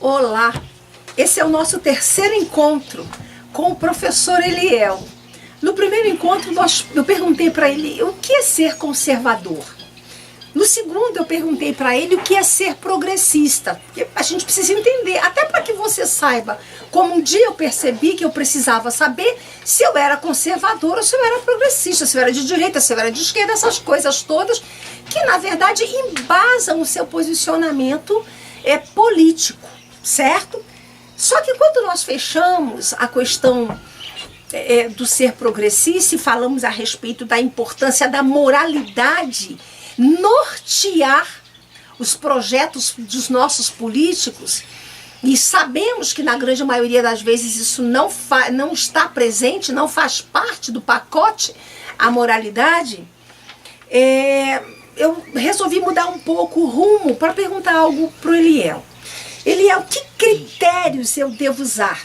Olá, esse é o nosso terceiro encontro com o professor Eliel. No primeiro encontro eu perguntei para ele o que é ser conservador. No segundo eu perguntei para ele o que é ser progressista. Porque a gente precisa entender, até para que você saiba, como um dia eu percebi que eu precisava saber se eu era conservador ou se eu era progressista, se eu era de direita, se eu era de esquerda, essas coisas todas que na verdade embasam o seu posicionamento político, certo? Só que quando nós fechamos a questão do ser progressista e falamos a respeito da importância da moralidade nortear os projetos dos nossos políticos, e sabemos que na grande maioria das vezes isso não está presente, não faz parte do pacote a moralidade, eu resolvi mudar um pouco o rumo para perguntar algo para o Eliel. Eliel, que critérios eu devo usar?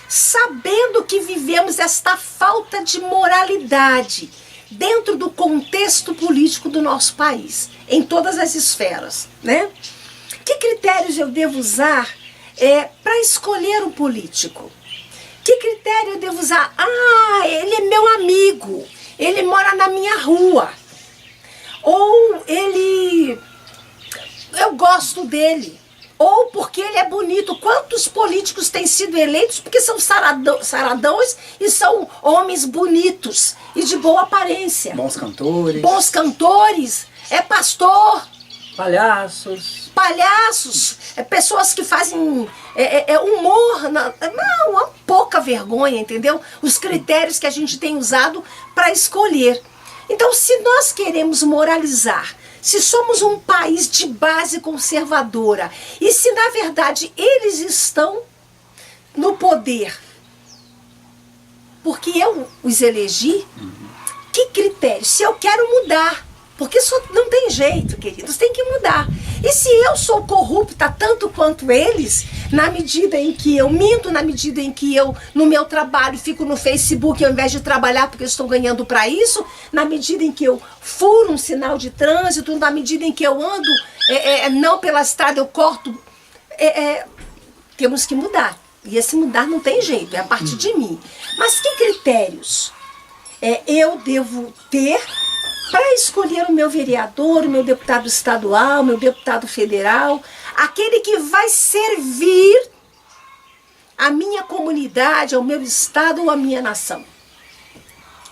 Sabendo que vivemos esta falta de moralidade dentro do contexto político do nosso país, em todas as esferas, né? Que critérios eu devo usar para escolher um político? Que critério eu devo usar? Ah, ele é meu amigo, ele mora na minha rua, ou eu gosto dele, ou porque ele é bonito. Quantos políticos têm sido eleitos porque são saradões e são homens bonitos e de boa aparência? Bons cantores. Bons cantores, pastor. Palhaços. Pessoas que fazem humor. Não, uma pouca vergonha, entendeu? Os critérios que a gente tem usado para escolher. Então, se nós queremos moralizar, se somos um país de base conservadora e se na verdade eles estão no poder porque eu os elegi, que critério? Se eu quero mudar, porque não tem jeito, queridos, tem que mudar. E se eu sou corrupta tanto quanto eles, na medida em que eu minto, na medida em que eu, no meu trabalho, fico no Facebook ao invés de trabalhar porque eu estou ganhando para isso, na medida em que eu furo um sinal de trânsito, na medida em que eu ando não pela estrada, eu corto, temos que mudar. E esse mudar não tem jeito, é a partir de mim. Mas que critérios eu devo ter para escolher o meu vereador, o meu deputado estadual, o meu deputado federal, aquele que vai servir a minha comunidade, ao meu estado ou à minha nação?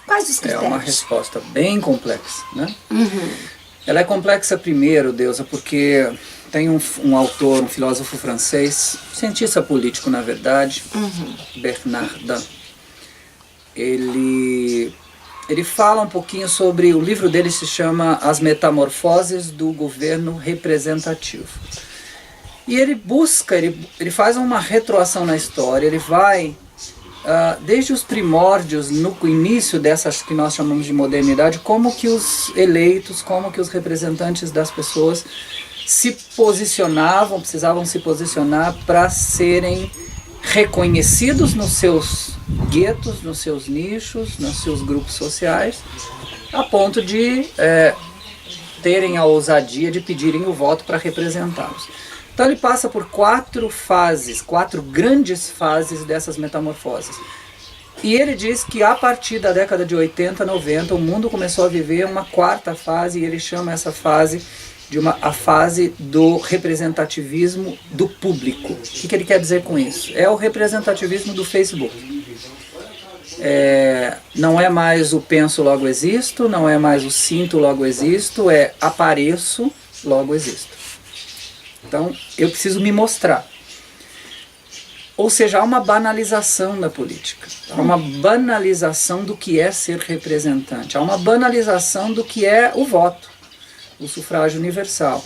Quais os critérios? É uma resposta bem complexa, né? Ela é complexa primeiro, Deusa, porque tem um autor, um filósofo francês, cientista político na verdade, Bernardin. Ele fala um pouquinho sobre, o livro dele se chama As Metamorfoses do Governo Representativo. E ele busca, ele faz uma retroação na história, ele vai desde os primórdios, no início dessas que nós chamamos de modernidade, como que os eleitos, como que os representantes das pessoas se posicionavam, precisavam se posicionar para serem reconhecidos nos seus guetos, nos seus nichos, nos seus grupos sociais, a ponto de terem a ousadia de pedirem o voto para representá-los. Então ele passa por 4 grandes fases dessas metamorfoses. E ele diz que a partir da década de 80, 90, o mundo começou a viver uma 4ª fase, e ele chama essa fase de a fase do representativismo do público. O que ele quer dizer com isso? É o representativismo do Facebook. Não é mais o penso, logo existo, não é mais o sinto, logo existo, é apareço, logo existo. Então, eu preciso me mostrar. Ou seja, há uma banalização da política, há uma banalização do que é ser representante, há uma banalização do que é o voto, o sufrágio universal.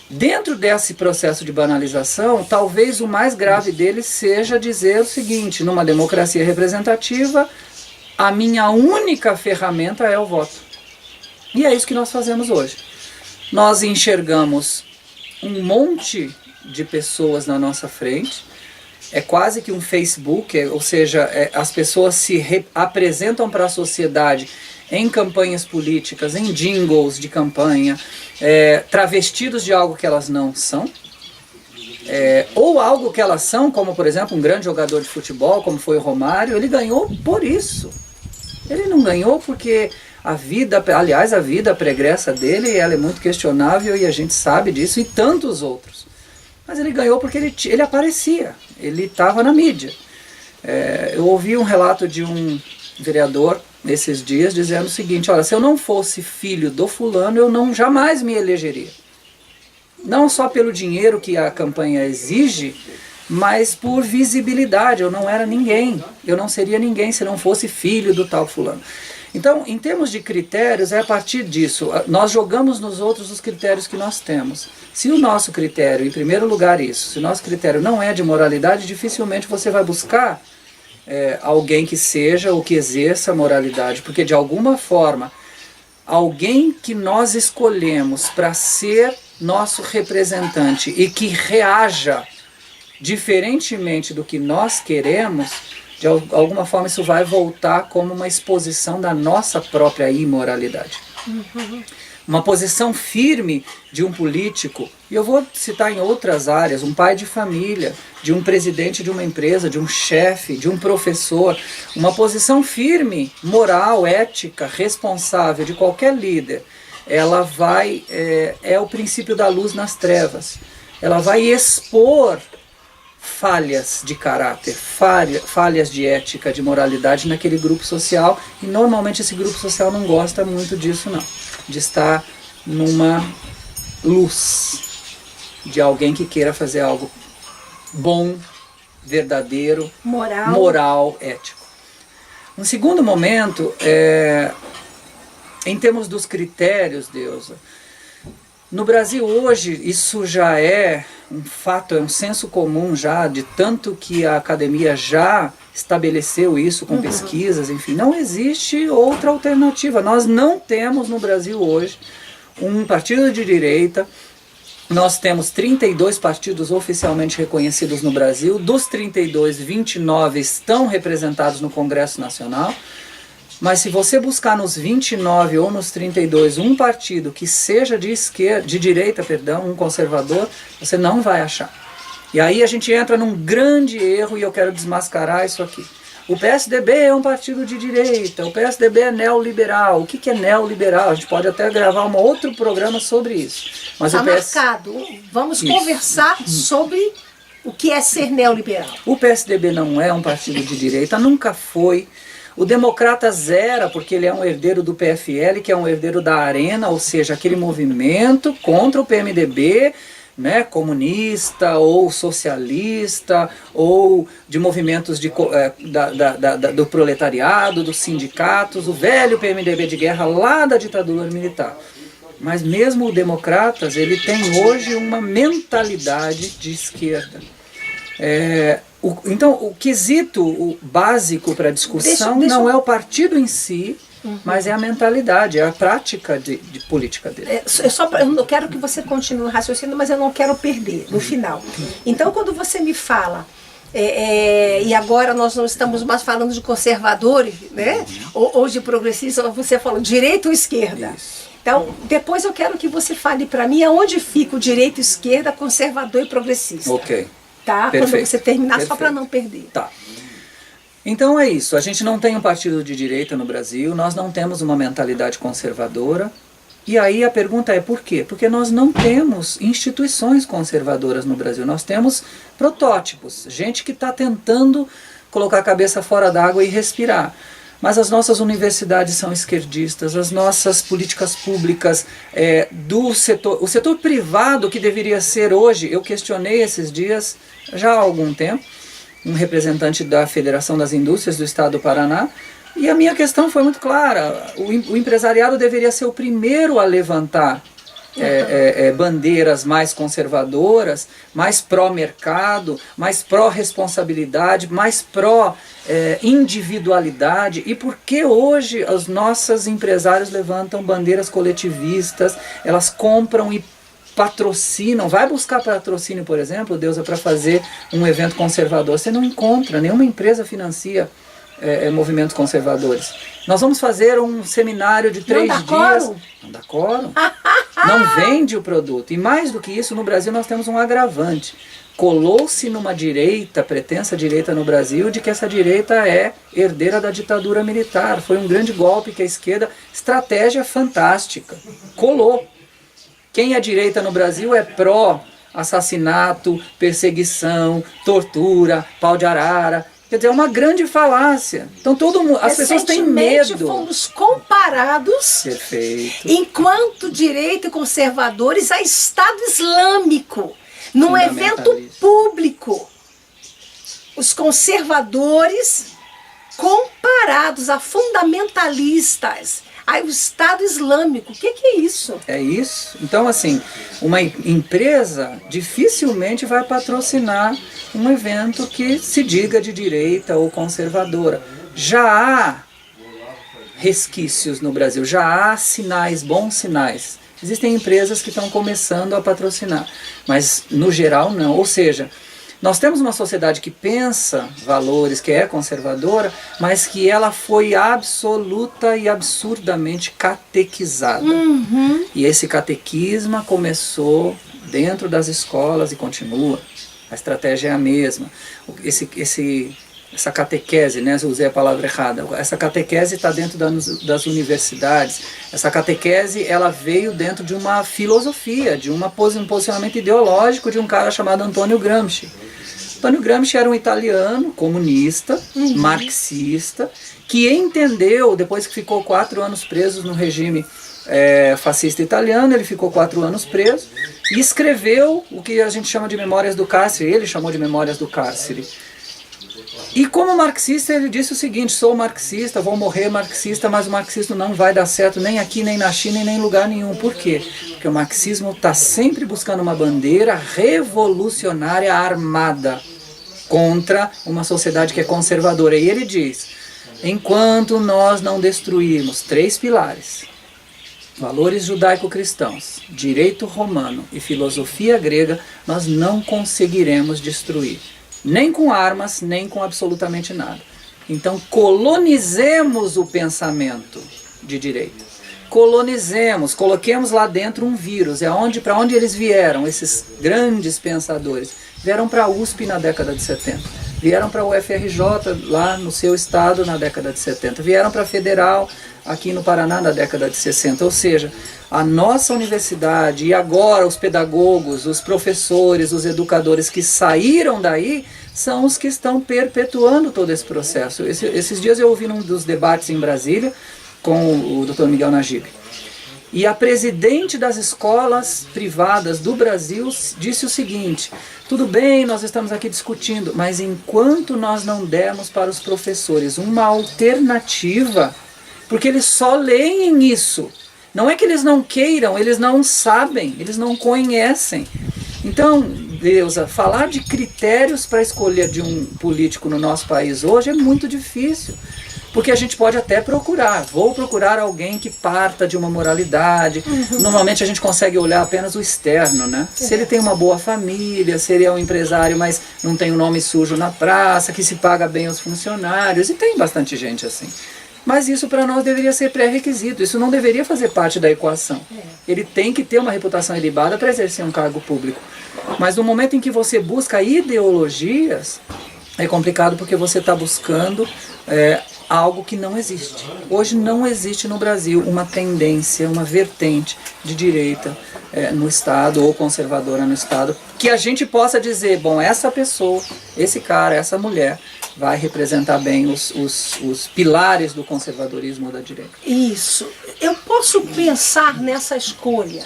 Dentro desse processo de banalização, talvez o mais grave dele seja dizer o seguinte: numa democracia representativa, a minha única ferramenta é o voto. E é isso que nós fazemos hoje. Nós enxergamos um monte de pessoas na nossa frente, é quase que um Facebook, ou seja, as pessoas se apresentam para a sociedade em campanhas políticas, em jingles de campanha, travestidos de algo que elas não são. ou algo que elas são, como por exemplo um grande jogador de futebol, como foi o Romário, ele ganhou por isso. Ele não ganhou porque a vida pregressa dele, ela é muito questionável e a gente sabe disso, e tantos outros. Mas ele ganhou porque ele aparecia, ele estava na mídia. Eu ouvi um relato de um vereador esses dias dizendo o seguinte: olha, se eu não fosse filho do fulano, eu jamais me elegeria. Não só pelo dinheiro que a campanha exige, mas por visibilidade. Eu não era ninguém, eu não seria ninguém se não fosse filho do tal fulano. Então, em termos de critérios, é a partir disso. Nós jogamos nos outros os critérios que nós temos. Se o nosso critério, em primeiro lugar isso, se o nosso critério não é de moralidade, dificilmente você vai buscar alguém que seja ou que exerça moralidade, porque de alguma forma, alguém que nós escolhemos para ser nosso representante e que reaja diferentemente do que nós queremos, de alguma forma isso vai voltar como uma exposição da nossa própria imoralidade. Uma posição firme de um político, e eu vou citar em outras áreas, um pai de família, de um presidente de uma empresa, de um chefe, de um professor, uma posição firme, moral, ética, responsável de qualquer líder, ela vai, é o princípio da luz nas trevas, ela vai expor falhas de caráter, falhas de ética, de moralidade naquele grupo social, e normalmente esse grupo social não gosta muito disso não, de estar numa luz de alguém que queira fazer algo bom, verdadeiro, moral, ético. Um segundo momento, em termos dos critérios, Deusa, no Brasil hoje isso já é um fato, é um senso comum já, de tanto que a academia já estabeleceu isso com pesquisas, enfim, não existe outra alternativa. Nós não temos no Brasil hoje um partido de direita. Nós temos 32 partidos oficialmente reconhecidos no Brasil, dos 32, 29 estão representados no Congresso Nacional. Mas se você buscar nos 29 ou nos 32 um partido que seja de direita, um conservador, você não vai achar. E aí a gente entra num grande erro e eu quero desmascarar isso aqui. O PSDB é um partido de direita, o PSDB é neoliberal. O que é neoliberal? A gente pode até gravar um outro programa sobre isso. Está marcado. Vamos conversar sobre o que é ser neoliberal. O PSDB não é um partido de direita, nunca foi. O Democratas era, porque ele é um herdeiro do PFL, que é um herdeiro da Arena, ou seja, aquele movimento contra o PMDB, né, comunista ou socialista, ou de movimentos do proletariado, dos sindicatos, o velho PMDB de guerra lá da ditadura militar. Mas mesmo o Democratas, ele tem hoje uma mentalidade de esquerda. Então, o quesito básico para a discussão não é o partido em si, mas é a mentalidade, é a prática de política dele. Eu quero que você continue o raciocínio, mas eu não quero perder no final. Então, quando você me fala, e agora nós não estamos mais falando de conservadores, né? Ou de progressistas, você falou direita ou esquerda. Isso. Então, depois eu quero que você fale para mim aonde fica o direita, esquerda, conservador e progressista. Ok. Tá? Perfeito. Quando você terminar, Perfeito. Só para não perder. Tá. Então é isso, a gente não tem um partido de direita no Brasil, nós não temos uma mentalidade conservadora, e aí a pergunta é por quê? Porque nós não temos instituições conservadoras no Brasil, nós temos protótipos, gente que está tentando colocar a cabeça fora d'água e respirar. Mas as nossas universidades são esquerdistas, as nossas políticas públicas do setor, o setor privado que deveria ser hoje, eu questionei esses dias, já há algum tempo, um representante da Federação das Indústrias do Estado do Paraná, e a minha questão foi muito clara, o empresariado deveria ser o primeiro a levantar bandeiras mais conservadoras, mais pró-mercado, mais pró-responsabilidade, mais pró-individualidade. E por que hoje os nossos empresários levantam bandeiras coletivistas, elas compram e patrocinam, vai buscar patrocínio, por exemplo, Deusa, para fazer um evento conservador. Você não encontra, nenhuma empresa financia movimentos conservadores. Nós vamos fazer um seminário de 3 dias. Não dá quórum. Não vende o produto. E mais do que isso, no Brasil nós temos um agravante. colou-se numa direita, pretensa direita no Brasil, de que essa direita é herdeira da ditadura militar. Foi um grande golpe que a esquerda, estratégia fantástica, colou. Quem é direita no Brasil é pró-assassinato, perseguição, tortura, pau de arara. Quer dizer, é uma grande falácia. Então todo mundo, as pessoas têm medo. Fomos comparados, perfeito, enquanto direita e conservadores, a Estado Islâmico. Num evento público, os conservadores comparados a fundamentalistas, ao Estado Islâmico. O que é isso? É isso. Então, assim, uma empresa dificilmente vai patrocinar um evento que se diga de direita ou conservadora. Já há resquícios no Brasil, já há sinais, bons sinais. Existem empresas que estão começando a patrocinar, mas no geral não. Ou seja, nós temos uma sociedade que pensa valores, que é conservadora, mas que ela foi absoluta e absurdamente catequizada. E esse catequismo começou dentro das escolas e continua. A estratégia é a mesma. Essa catequese, né, eu usei a palavra errada, essa catequese está dentro das universidades. Essa catequese, ela veio dentro de uma filosofia, de um posicionamento ideológico de um cara chamado Antônio Gramsci. Antônio Gramsci era um italiano, comunista, marxista, que entendeu, depois que ficou 4 anos preso no regime fascista italiano, ele ficou 4 anos preso, e escreveu o que a gente chama de Memórias do Cárcere, ele chamou de Memórias do Cárcere. E como marxista ele disse o seguinte: sou marxista, vou morrer marxista, mas o marxismo não vai dar certo nem aqui, nem na China, nem em lugar nenhum. Por quê? Porque o marxismo está sempre buscando uma bandeira revolucionária armada contra uma sociedade que é conservadora. E ele diz, enquanto nós não destruirmos 3 pilares, valores judaico-cristãos, direito romano e filosofia grega, nós não conseguiremos destruir. Nem com armas, nem com absolutamente nada. Então colonizemos o pensamento de direita. Colonizemos, coloquemos lá dentro um vírus. Para onde eles vieram, esses grandes pensadores? Vieram para a USP na década de 70. Vieram para a UFRJ lá no seu estado na década de 70. Vieram para a Federal aqui no Paraná na década de 60. Ou seja, a nossa universidade e agora os pedagogos, os professores, os educadores que saíram daí são os que estão perpetuando todo esse processo. Esses dias eu ouvi num dos debates em Brasília com o Dr. Miguel Najib. E a presidente das escolas privadas do Brasil disse o seguinte: tudo bem, nós estamos aqui discutindo, mas enquanto nós não dermos para os professores uma alternativa, porque eles só leem isso, não é que eles não queiram, eles não sabem, eles não conhecem. Então, Deusa, falar de critérios para escolha de um político no nosso país hoje é muito difícil. Porque a gente pode até vou procurar alguém que parta de uma moralidade. Normalmente a gente consegue olhar apenas o externo, né? Se ele tem uma boa família, se ele é um empresário, mas não tem o nome sujo na praça, que se paga bem aos funcionários, e tem bastante gente assim. Mas isso para nós deveria ser pré-requisito, isso não deveria fazer parte da equação. Ele tem que ter uma reputação ilibada para exercer um cargo público. Mas no momento em que você busca ideologias, é complicado porque você está buscando algo que não existe. Hoje não existe no Brasil uma tendência, uma vertente de direita no Estado ou conservadora no Estado, que a gente possa dizer, bom, essa pessoa, esse cara, essa mulher vai representar bem os pilares do conservadorismo ou da direita. Isso. Eu posso pensar nessa escolha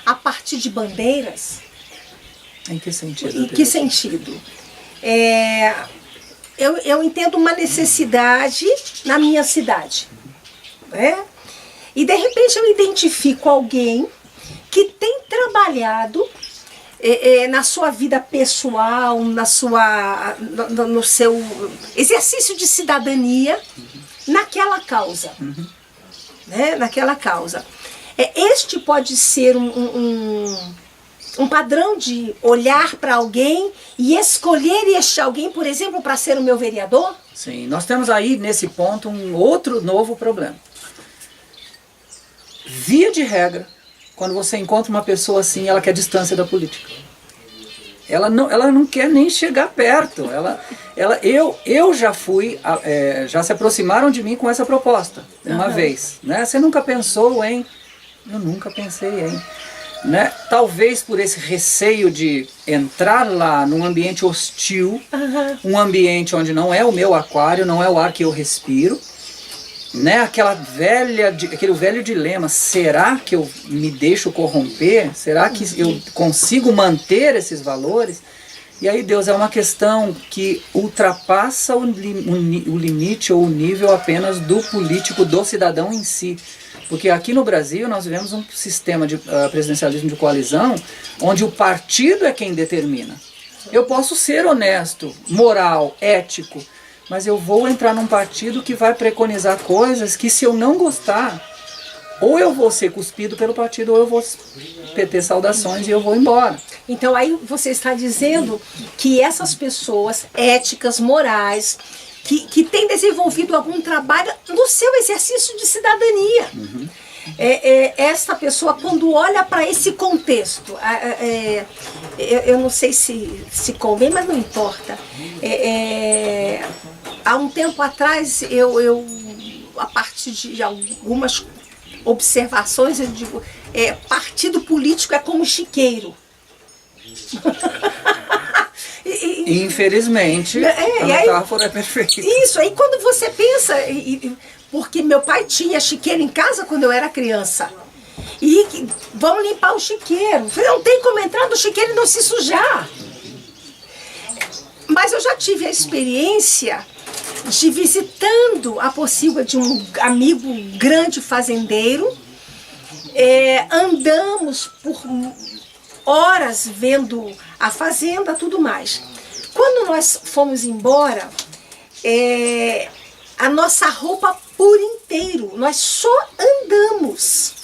a partir de bandeiras? Em que sentido? Em que sentido? Eu entendo uma necessidade na minha cidade, né? E de repente eu identifico alguém que tem trabalhado na sua vida pessoal, no seu exercício de cidadania, naquela causa, né? Naquela causa. Este pode ser um padrão de olhar para alguém e escolher este alguém, por exemplo, para ser o meu vereador? Sim, nós temos aí nesse ponto um outro novo problema. Via de regra, quando você encontra uma pessoa assim, ela quer distância da política. ela não quer nem chegar perto. Eu já fui, já se aproximaram de mim com essa proposta uma vez, né? Você nunca pensou em? Eu nunca pensei em, né? Talvez por esse receio de entrar lá num ambiente hostil, um ambiente onde não é o meu aquário, não é o ar que eu respiro, né? Aquele velho dilema: será que eu me deixo corromper? Será que eu consigo manter esses valores? E aí, Deus, é uma questão que ultrapassa o limite ou o nível apenas do político, do cidadão em si. Porque aqui no Brasil nós vivemos um sistema de presidencialismo de coalizão onde o partido é quem determina. Eu posso ser honesto, moral, ético, mas eu vou entrar num partido que vai preconizar coisas que, se eu não gostar, ou eu vou ser cuspido pelo partido, ou eu vou ter saudações e eu vou embora. Então aí você está dizendo que essas pessoas éticas, morais, que têm desenvolvido algum trabalho no seu exercício de cidadania. Esta pessoa, quando olha para esse contexto, eu não sei se convém, mas não importa. Há um tempo atrás, eu a partir de algumas observações, eu digo, partido político é como chiqueiro. Infelizmente, a metáfora é perfeita. Isso, aí quando você pensa, porque meu pai tinha chiqueiro em casa quando eu era criança, e vamos limpar o chiqueiro. Não tem como entrar no chiqueiro e não se sujar. Mas eu já tive a experiência de, visitando a pocilga de um amigo grande fazendeiro, andamos por horas vendo a fazenda, tudo mais. Quando nós fomos embora, a nossa roupa por inteiro, nós só andamos.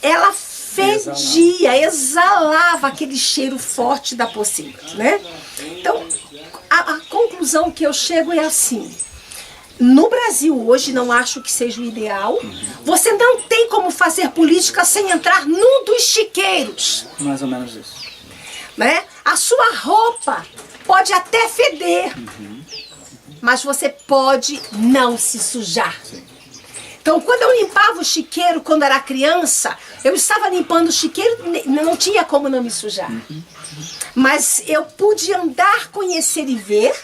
Ela fedia, exalava aquele cheiro forte da pocilga, né? Então, a conclusão que eu chego é assim: no Brasil hoje, não acho que seja o ideal. Você não tem como fazer política sem entrar num dos chiqueiros. Mais ou menos isso. Né? A sua roupa pode até feder, mas você pode não se sujar. Sim. Então, quando eu limpava o chiqueiro, quando era criança, eu estava limpando o chiqueiro, não tinha como não me sujar. Mas eu pude andar, conhecer e ver,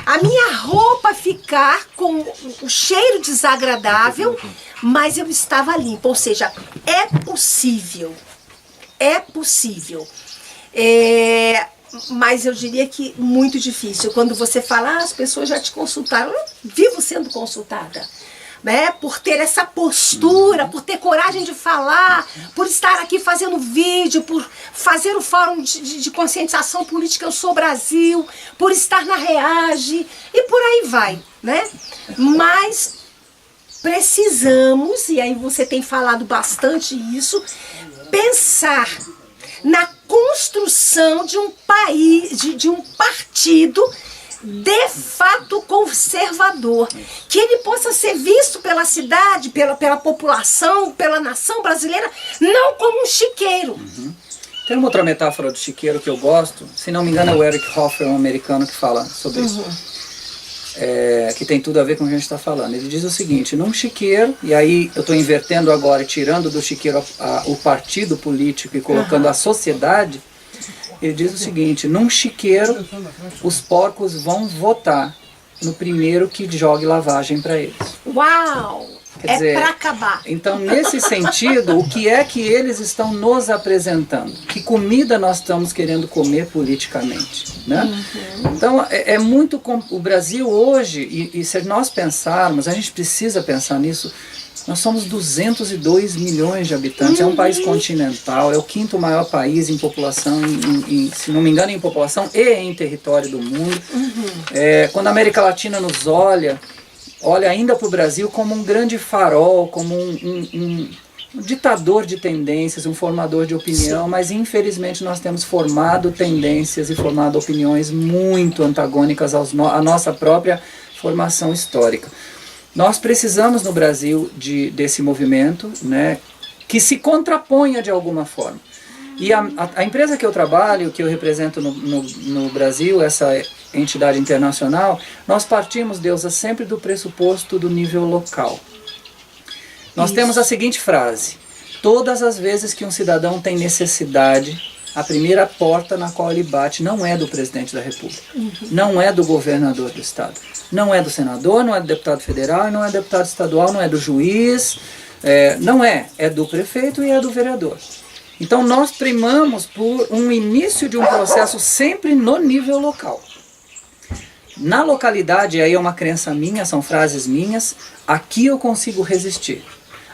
a minha roupa ficar com o cheiro desagradável, mas eu estava limpa. Ou seja, é possível. É possível. Mas eu diria que muito difícil. Quando você fala, as pessoas já te consultaram. Eu vivo sendo consultada, né? Por ter essa postura, por ter coragem de falar, por estar aqui fazendo vídeo, por fazer o fórum de conscientização política Eu Sou Brasil, por estar na Reage e por aí vai, né? Mas precisamos, e aí você tem falado bastante isso, pensar na construção de um país, de um partido de fato conservador, que ele possa ser visto pela cidade, pela população, pela nação brasileira, não como um chiqueiro. Tem uma outra metáfora do chiqueiro que eu gosto, se não me engano é o Eric Hoffer, um americano, que fala sobre isso. Que tem tudo a ver com o que a gente está falando. Ele diz o seguinte: num chiqueiro, e aí eu estou invertendo agora, tirando do chiqueiro o partido político e colocando a sociedade. Ele diz o seguinte: num chiqueiro, os porcos vão votar no primeiro que jogue lavagem para eles. Uau! Quer dizer, para acabar. Então, nesse sentido, o que é que eles estão nos apresentando? Que comida nós estamos querendo comer politicamente, né? Então, é muito... O Brasil hoje, e se nós pensarmos, a gente precisa pensar nisso, nós somos 202 milhões de habitantes, é um país continental, é o quinto maior país em população, se não me engano, em população e em território do mundo. Quando a América Latina nos olha ainda para o Brasil como um grande farol, como um ditador de tendências, um formador de opinião. Sim. Mas infelizmente nós temos formado tendências e formado opiniões muito antagônicas à nossa própria formação histórica. Nós precisamos no Brasil desse movimento, né, que se contraponha de alguma forma. E a empresa que eu trabalho, que eu represento no Brasil, essa entidade internacional, nós partimos, Deusa, sempre do pressuposto do nível local. Nós temos a seguinte frase: todas as vezes que um cidadão tem necessidade, a primeira porta na qual ele bate não é do presidente da República, não é do governador do estado, não é do senador, não é do deputado federal, não é do deputado estadual, não é do juiz, é do prefeito e é do vereador. Então nós primamos por um início de um processo sempre no nível local. Na localidade, aí é uma crença minha, são frases minhas, aqui eu consigo resistir.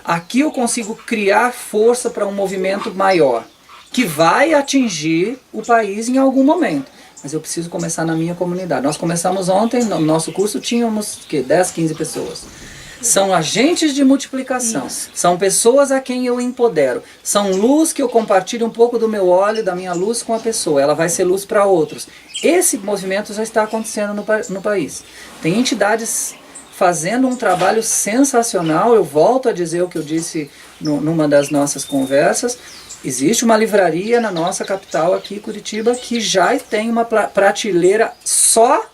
Aqui eu consigo criar força para um movimento maior, que vai atingir o país em algum momento. Mas eu preciso começar na minha comunidade. Nós começamos ontem, no nosso curso tínhamos 10, 15 pessoas. São agentes de multiplicação, são pessoas a quem eu empodero, são luz que eu compartilho um pouco do meu óleo, da minha luz com a pessoa, ela vai ser luz para outros. Esse movimento já está acontecendo no país. Tem entidades fazendo um trabalho sensacional, eu volto a dizer o que eu disse numa das nossas conversas. Existe uma livraria na nossa capital aqui, Curitiba, que já tem uma prateleira só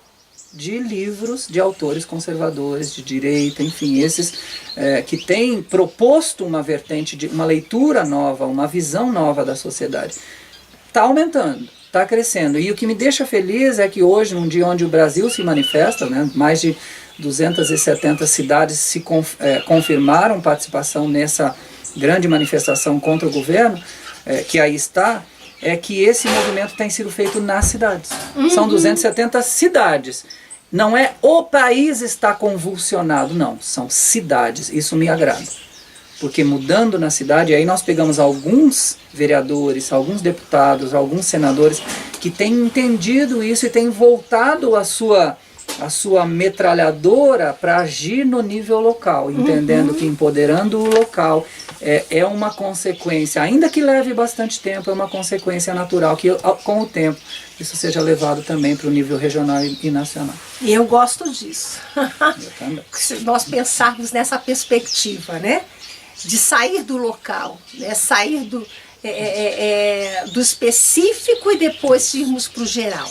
de livros de autores conservadores, de direita, enfim, esses que têm proposto uma vertente, de uma leitura nova, uma visão nova da sociedade. Está aumentando, está crescendo. E o que me deixa feliz é que hoje, num dia onde o Brasil se manifesta, né, mais de 270 cidades se confirmaram participação nessa grande manifestação contra o governo, que aí está, é que esse movimento tem sido feito nas cidades. São 270 cidades. Não é o país está convulsionado, não. São cidades. Isso me agrada. Porque mudando na cidade, aí nós pegamos alguns vereadores, alguns deputados, alguns senadores que têm entendido isso e têm voltado a sua metralhadora para agir no nível local, entendendo que empoderando o local é uma consequência, ainda que leve bastante tempo, é uma consequência natural, que com o tempo isso seja levado também para o nível regional e nacional. E eu gosto disso. Eu também. Se nós pensarmos nessa perspectiva, né? De sair do local, né? Sair do específico e depois irmos para o geral.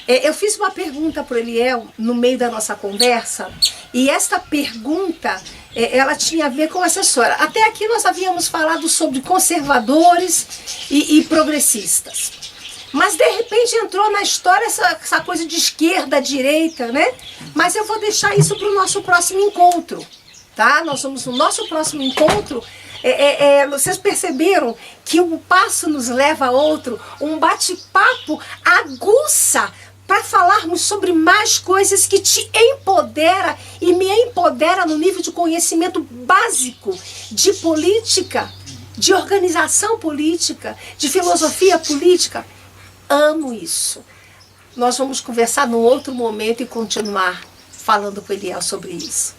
Eu fiz uma pergunta para o Eliel no meio da nossa conversa, e esta pergunta ela tinha a ver com essa história. Até aqui nós havíamos falado sobre conservadores e progressistas. Mas de repente entrou na história essa coisa de esquerda, direita, né? Mas eu vou deixar isso para o nosso próximo encontro, tá? Nós vamos no nosso próximo encontro. Vocês perceberam que um passo nos leva a outro, um bate-papo aguça para falarmos sobre mais coisas que te empodera e me empodera no nível de conhecimento básico de política, de organização política, de filosofia política. Amo isso. Nós vamos conversar num outro momento e continuar falando com o Eliel sobre isso.